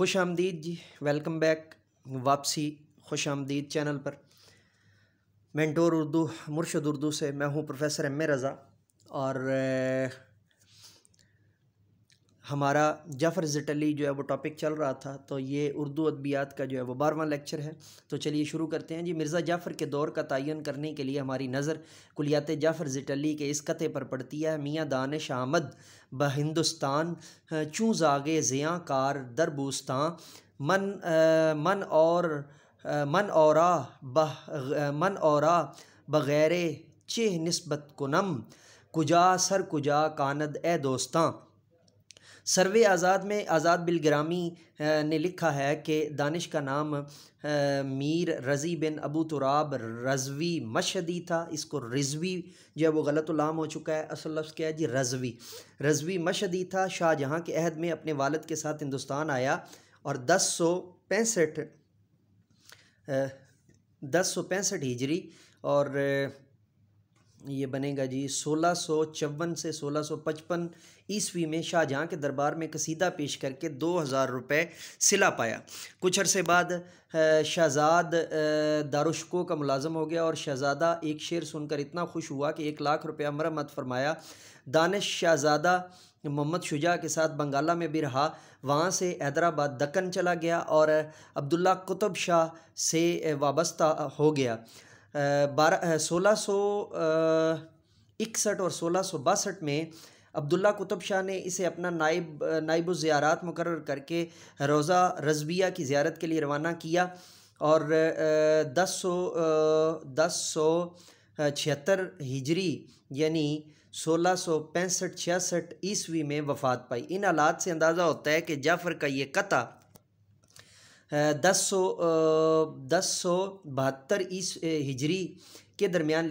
खुश आमदीद जी, welcome back. वापसी खुश आमदीद चैनल पर। मेंटोर उर्दू मुर्शद उर्दू से मैं हूँ प्रोफेसर एम ए रज़ा और हमारा जाफ़र ज़िटली जो है वो टॉपिक चल रहा था। तो ये उर्दू अदबियात का जो है वो 12वां लेक्चर है। तो चलिए शुरू करते हैं जी। मिर्ज़ा जाफ़र के दौर का तयन करने के लिए हमारी नज़र कुलियात जाफ़र ज़िटली के इस कते पर पड़ती है। मियाँ दानिश आमद ब हिंदुस्तान चूँ जागे ज़ियाँ कार दरबूस्तां मन औरा बग़ैर चेह निस्बत कुनम कुजा सर कुजा कानद ए दोस्तां। सर्वे आज़ाद में आज़ाद बिलग्रामी ने लिखा है कि दानिश का नाम मीर रज़ी बिन अबू तुराब रज़वी मशहदी था। इसको रिज़वी जो है वो गलतुल्लाम हो चुका है। असल लफ्ज़ क्या है जी? रज़वी मशहदी था। शाहजहाँ के अहद में अपने वालिद के साथ हिंदुस्तान आया और 1065 हिजरी और ये बनेगा जी 1654 से 1655 ईस्वी में शाहजहाँ के दरबार में कसीदा पेश करके 2000 रुपये सिला पाया। कुछ अरसे बाद शहजाद दारुशको का मुलाजम हो गया और शहजादा एक शेर सुनकर इतना खुश हुआ कि 1 लाख रुपया मरम्मत फरमाया। दानिश शहजादा मोहम्मद शुजा के साथ बंगाला में भी रहा। वहाँ से हैदराबाद दक्कन चला गया और अब्दुल्ला कुतुब शाह से वाबस्ता हो गया। 1661 और 1662 में अब्दुल्ला कुतुब शाह ने इसे अपना नाइब ज़ियारत मुकर्रर करके रोज़ा रज़विया की ज़ियारत के लिए रवाना किया और 1076 हिजरी यानी 1665-66 ईस्वी में वफ़ात पाई। इन हालात से अंदाज़ा होता है कि जाफ़र का ये कता 1072 हिजरी के दरमियान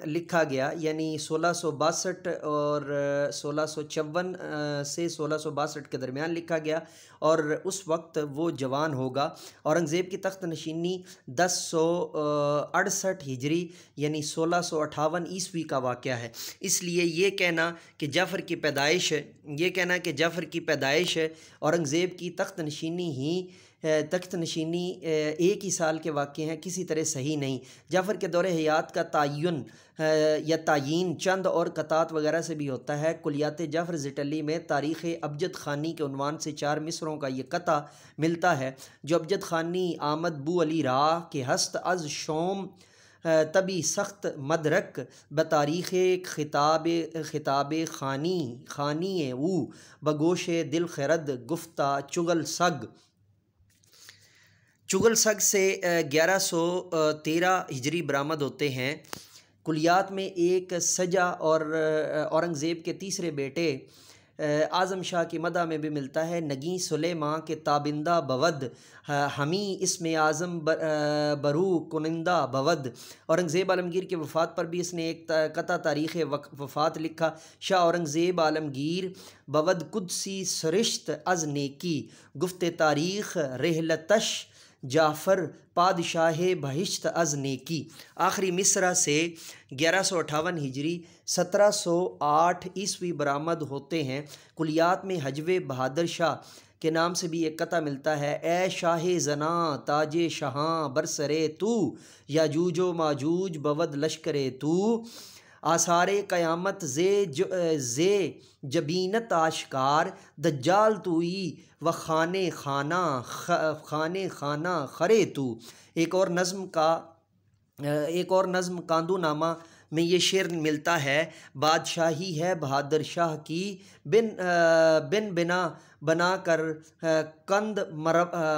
लिखा गया यानी 1662 और 1654 से 1662 के दरमियान लिखा गया और उस वक्त वो जवान होगा। औरंगज़ेब की तख्त नशीनी 1068 हिजरी यानी 1658 ईस्वी का वाक़या है। इसलिए ये कहना कि जाफ़र की पैदाइश औरंगज़ेब की तख्त नशीनी एक ही साल के वाक़े हैं किसी तरह सही नहीं। जाफ़र के दौरे हयात का तायीन चंद और कतात वगैरह से भी होता है। कुलियात जाफ़र ज़िटली में तारीख़ अबजद ख़ानी के उन्वान से 4 मिसरों का ये कता मिलता है जो अबजद ख़ानी आमद बू अली राह के हस्त अज़ शोम तभी सख्त मदरक बतारीख़ खिताब ख़ानी ऊ बगोश दिल खरद गुफ्ता चुगल सग से 1113 हिजरी बरामद होते हैं। कुलियात में एक सजा और औरंगज़ेब के तीसरे बेटे आज़म शाह की मदा में भी मिलता है। नगी सुलेमा के ताबिंदा बवद हमी इसमें आज़म बरू कुनिंदा बवद। औरंगज़ेब आलमगीर के वफ़ात पर भी इसने एक कता तारीख़ वफ़ात लिखा। शाह औरंगज़ेब आलमगीर बवद कुदसी सरिश्त अज़ नेकी गुफ्ते तारीख़ रहलतश जाफ़र पादशाह बहिश्त अज़ नेकी। आखिरी मिसरा से 1158 हिजरी 1708 ईस्वी बरामद होते हैं। कुलियात में हजवे बहादुर शाह के नाम से भी एक कता मिलता है। ए शाह जना ताजे शहाँ बरसरे तू याजूजो माजूज बवद लश्करे तू आसारे क़यामत जे जबीनत आशकार दज्जाल तुई व खाने खाना खरे तू। एक और नज़्म कांदू नामा में ये शेर मिलता है। बादशाही है बहादुर शाह की बिन बिना बना कर कंद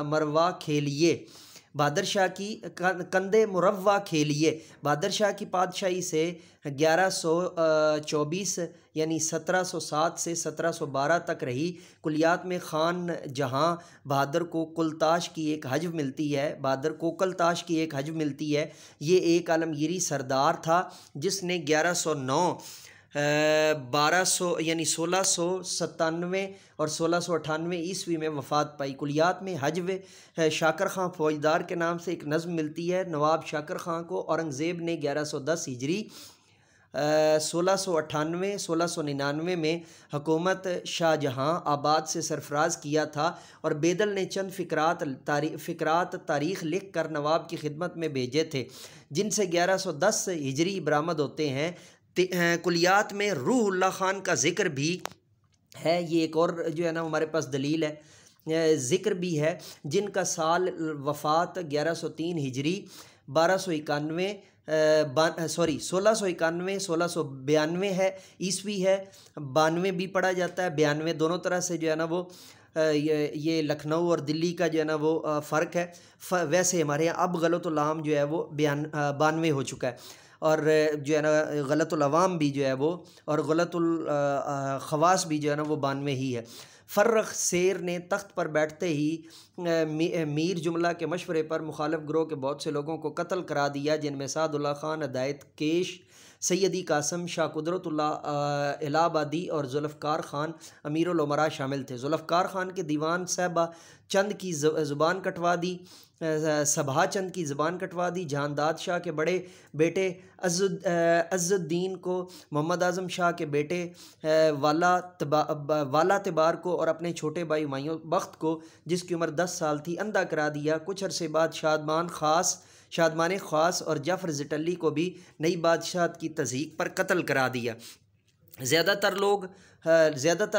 मरवा खेलिए बहादुर शाह की कंदे मुरव्वा खेलिए। बहादुर शाह की पातशाही से 1124 यानी 1707 से 1712 तक रही। कुलियात में खान जहाँ बहादुर को कुलताश की एक हजव मिलती है। ये एक आलमगीरी सरदार था जिसने 1109 1200 यानी 1697 और 1698 ईस्वी में वफ़ात पाई। कुलियात में हजव शाकर ख़ां फ़ौजदार के नाम से एक नज़्म मिलती है। नवाब शाकर ख़ां को औरंगज़ेब ने 1110 हिजरी 1699 में हुकूमत शाहजहाँ आबाद से सरफराज किया था और बेदल ने चंद फ़िक्रात तारीख़ लिख कर नवाब की खिदमत में भेजे थे, जिनसे 1110 हिजरी बरामद होते हैं। कुलियात में रूहुल्लाह ख़ान का ज़िक्र भी है। ये एक और जो है ना हमारे पास दलील है, ज़िक्र भी है, जिनका साल वफ़ात 1103 हिजरी 1691 है ईस्वी है। 92 भी पढ़ा जाता है, 92 दोनों तरह से जो है ना वो ये लखनऊ और दिल्ली का जो है ना वो फ़र्क है। वैसे हमारे यहाँ अब गलतुल आम जो है वो 92 हो चुका है, और जो है ना गलतुल अवाम भी जो है वो और गलतुल ख़वास भी जो है ना वो 92 ही है। फ़र्रुख सेर ने तख्त पर बैठते ही मीर जुमला के मशवरे पर मुखालिफ ग्रोह के बहुत से लोगों को कत्ल करा दिया, जिनमें सादुल्ला ख़ान, हिदायत केश, सैयदी कासम, शाह कुदरतुल्लाह इलाहाबादी और जुल्फ़कार ख़ान अमीरुल उमरा शामिल थे। जुल्फ़कार ख़ान के दीवान साहबा चंद की ज़ुबान कटवा दी, सभा चंद की ज़ुबान कटवा दी। जहांदाद शाह के बड़े बेटे अज़्ज़ुद्दीन को, मोहम्मद आज़म शाह के बेटे वाला तिबार को और अपने छोटे भाई हुमायूं बख्त को, जिसकी उम्र 10 साल थी, अंधा करा दिया। कुछ अरसे बाद शादमान ख़ास और जाफ़र ज़िटली को भी नई बादशाहत की तज़हीक पर कत्ल करा दिया। ज़्यादातर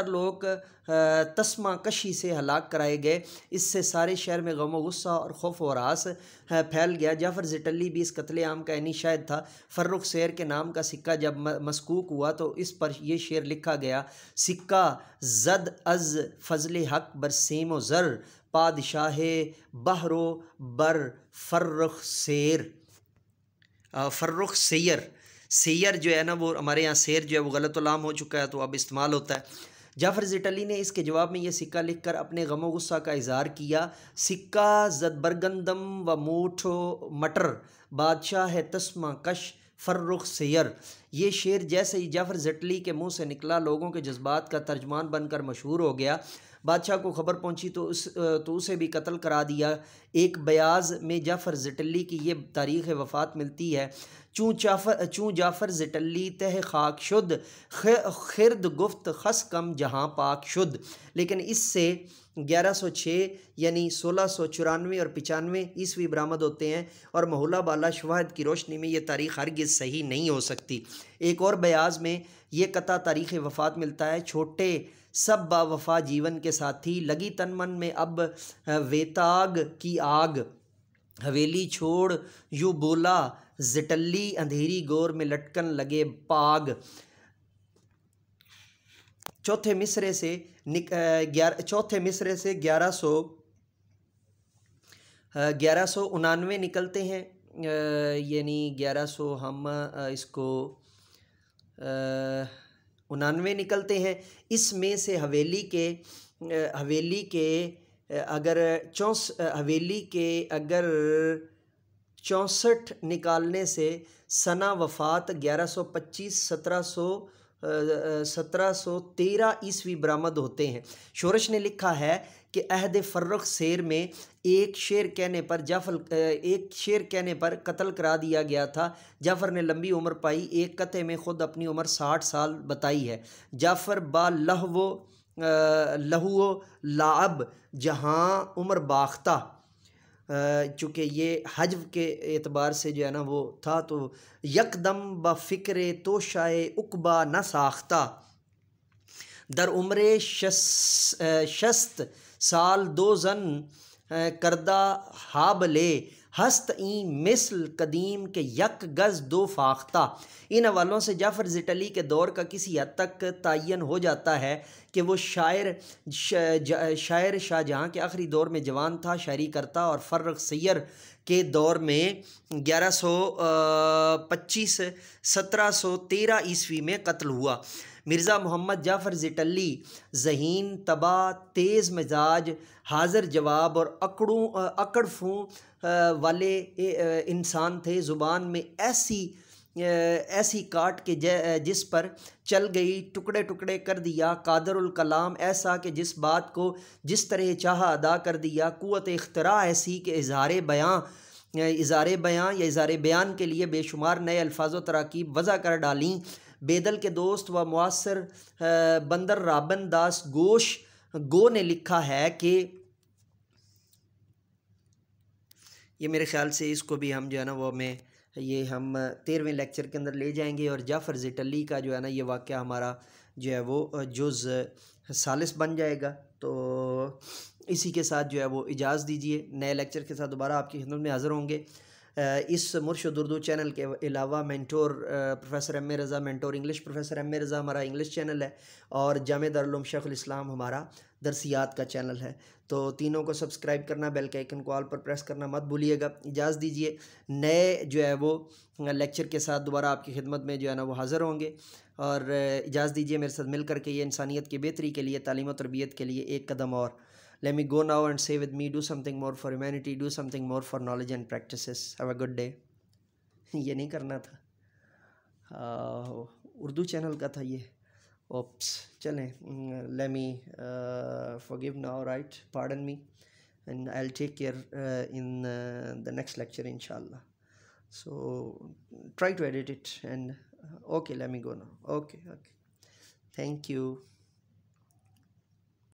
लोग तस्मा कशी से हलाक कराए गए। इससे सारे शहर में गम व गुस्सा और खौफ व हरास फैल गया। जाफ़र ज़िटली भी इस कत्ले आम का इनी शायद था। फ़र्रुख सेर के नाम का सिक्का जब मस्कूक हुआ तो इस पर यह शेर लिखा गया, सिक्का ज़द अज़ फ़ज़ल हक़ बरसीम व ज़र पादशाह बहरो बर फ़र्रुख सेयर। सेयर जो है ना वो हमारे यहाँ शेर जो है वो गलतुल्लाम हो चुका है, तो अब इस्तेमाल होता है। जाफ़र ज़िटली ने इसके जवाब में यह सिक्का लिखकर अपने गम गुस्सा का इज़हार किया। सिक्का ज़दबरगंदम व मूठो मटर बादशाह है तस्मा कश फ़र्रुख सेयर। ये शेर जैसे ही जाफ़र ज़िटली के मुँह से निकला, लोगों के जज्बात का तर्जमान बनकर मशहूर हो गया। बादशाह को खबर पहुंची तो उसे भी कत्ल करा दिया। एक बयाज़ में जाफ़र ज़िटली की ये तारीख़ वफ़ात मिलती है, चूँ जाफ़र ज़िटली तह खाक शुद खिरद गुफ्त खस कम जहाँ पाक शुद। लेकिन इससे 1106 यानी 1694 और 95 ईस्वी बरामद होते हैं, और महुला बाला शवाहद की रोशनी में ये तारीख़ हरगिज़ सही नहीं हो सकती। एक और बयाज़ में ये कता तारीख़ वफ़ात मिलता है, छोटे सब बावफा जीवन के साथी, लगी तन मन में अब वेताग की आग, हवेली छोड़ यूँ बोला ज़िटली, अंधेरी गोर में लटकन लगे पाग। चौथे मिसरे से 1199 निकलते हैं, यानी 1100 हम इसको 99 निकलते हैं। इसमें से हवेली के अगर 64 निकालने से सना वफ़ात 1125 1713 ईस्वी बरामद होते हैं। शोरश ने लिखा है कि अहद फ़र्रुख सेर में एक शेर कहने पर कत्ल करा दिया गया था। जाफ़र ने लंबी उम्र पाई, एक कते में ख़ुद अपनी उम्र 60 साल बताई है। जाफ़र बा लहुओ लाअब जहाँ उम्र बाख्ता, चूँकि ये हज्व के एतबार से जो है ना वो था, तो यकदम ब फ़िक्र तो शाये उकबा न साख्ता, दर उम्रे शस्त साल दो जन करदा हाबले हस्त ई मिसल कदीम के यक गज़ दो फाख्ता। इन हवालों से जाफ़र ज़िटली के दौर का किसी हद तक तयन हो जाता है कि वो शायर शाहजहाँ के आखिरी दौर में जवान था, शायरी करता, और फ़र्रुख सेयर के दौर में 1125 1713 ईस्वी में कत्ल हुआ। मिर्ज़ा मोहम्मद जाफ़र ज़िटली ज़हीन तबाह, तेज़ मिजाज, हाज़िर जवाब और अकड़फूँ वाले इंसान थे। ज़ुबान में ऐसी काट के जिस पर चल गई, टुकड़े टुकड़े कर दिया। कादरुल कलाम ऐसा कि जिस बात को जिस तरह चाहा अदा कर दिया। कुव्वत इख्तिरा ऐसी कि इज़हार बयां इज़ारे बयां या इज़ारे बयान के लिए बेशुमार नए अल्फाज व तराकीब वज़ा कर डाली। बेदल के दोस्त व मुआसर बंदर राबन दास गोश गो ने लिखा है कि ये मेरे ख़्याल से इसको भी हम जो है ना वो हमें ये हम 13वें लेक्चर के अंदर ले जाएंगे। और जाफ़र ज़िटली का जो है ना ये वाक़या हमारा जो है वो जुज़ सालिस बन जाएगा। तो इसी के साथ जो है वो इजाज़त दीजिए, नए लेक्चर के साथ दोबारा आपकी खिदमत में हाज़िर होंगे। इस मुर्शिद उर्दू चैनल के अलावा mentor professor M A Raza, mentor English professor M A Raza हमारा इंग्लिश चैनल है, और जामे दारुल उलूम शेखुल इस्लाम हमारा दरसियात का चैनल है। तो तीनों को सब्सक्राइब करना, बेल के आइकन को ऑल पर प्रेस करना मत भूलिएगा। इजाज़त दीजिए, नए जो है वो लेक्चर के साथ दोबारा आपकी खिदमत में जो है ना वो हाज़िर होंगे। और इजाज़त दीजिए, मेरे साथ मिल कर के ये इंसानियत की बेहतरी के लिए, तालीम और तरबियत के लिए एक कदम और। Let me go now and say with me, do something more for humanity, do something more for knowledge and practices. Have a good day. ये नहीं करना था, उर्दू चैनल का था ये। ओप्स, चलें, let me forgive now, right? Pardon me, and I'll take care in the next lecture, inshallah. So try to edit it and okay, let me go now. Okay. Thank you.